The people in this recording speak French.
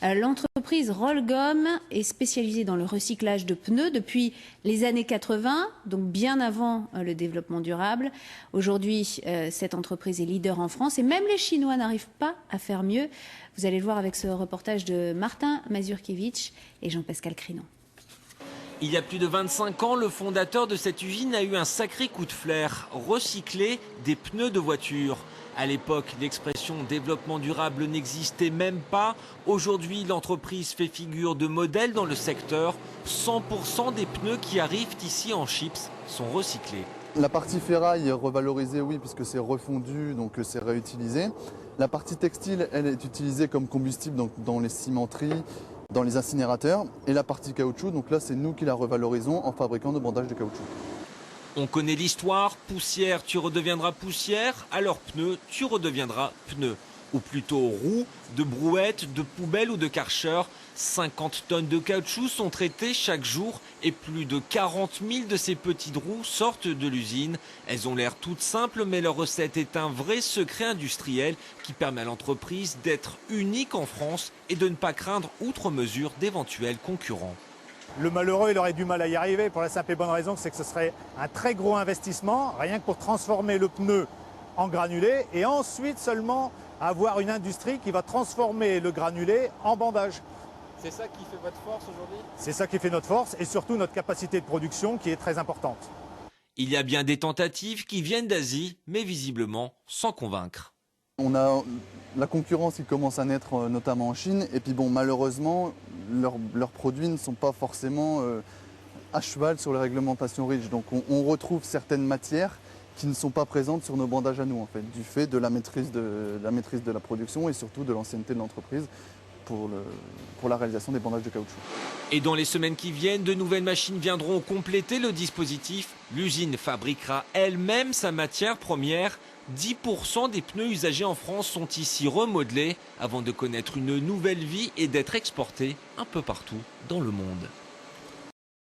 L'entreprise Rollgum est spécialisée dans le recyclage de pneus depuis les années 80, donc bien avant le développement durable. Aujourd'hui, cette entreprise est leader en France et même les Chinois n'arrivent pas à faire mieux. Vous allez le voir avec ce reportage de Martin Mazurkiewicz et Jean-Pascal Crinon. Il y a plus de 25 ans, le fondateur de cette usine a eu un sacré coup de flair, recycler des pneus de voiture. À l'époque, l'expression développement durable n'existait même pas. Aujourd'hui, l'entreprise fait figure de modèle dans le secteur. 100% des pneus qui arrivent ici en chips sont recyclés. La partie ferraille est revalorisée, oui, puisque c'est refondu, donc c'est réutilisé. La partie textile, elle est utilisée comme combustible donc dans les cimenteries, dans les incinérateurs. Et la partie caoutchouc, donc là, c'est nous qui la revalorisons en fabriquant de bandages de caoutchouc. On connaît l'histoire, poussière, tu redeviendras poussière, alors pneu, tu redeviendras pneu. Ou plutôt roue, de brouette, de poubelle ou de karcher. 50 tonnes de caoutchouc sont traitées chaque jour et plus de 40 000 de ces petites roues sortent de l'usine. Elles ont l'air toutes simples, mais leur recette est un vrai secret industriel qui permet à l'entreprise d'être unique en France et de ne pas craindre outre mesure d'éventuels concurrents. Le malheureux, il aurait du mal à y arriver pour la simple et bonne raison que ce serait un très gros investissement, rien que pour transformer le pneu en granulé et ensuite seulement avoir une industrie qui va transformer le granulé en bandage. C'est ça qui fait votre force aujourd'hui ? C'est ça qui fait notre force et surtout notre capacité de production qui est très importante. Il y a bien des tentatives qui viennent d'Asie, mais visiblement sans convaincre. On a la concurrence qui commence à naître notamment en Chine et puis bon, malheureusement leurs produits ne sont pas forcément à cheval sur les réglementations REACH. Donc on retrouve certaines matières qui ne sont pas présentes sur nos bandages à nous en fait, du fait de la maîtrise de la production et surtout de l'ancienneté de l'entreprise pour la réalisation des bandages de caoutchouc. Et dans les semaines qui viennent, de nouvelles machines viendront compléter le dispositif. L'usine fabriquera elle-même sa matière première. 10% des pneus usagés en France sont ici remodelés avant de connaître une nouvelle vie et d'être exportés un peu partout dans le monde.